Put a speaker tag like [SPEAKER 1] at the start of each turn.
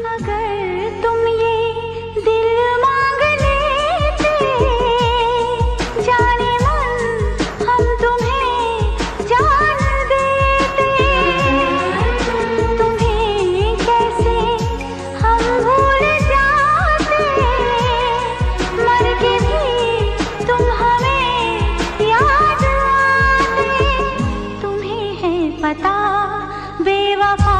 [SPEAKER 1] अगर तुम ये दिल मांग लेते, जाने मन हम तुम्हें जान देते। तुम्हें कैसे हम भूल जाते, मर के भी तुम हमें याद आते। तुम्हें है पता बेवफा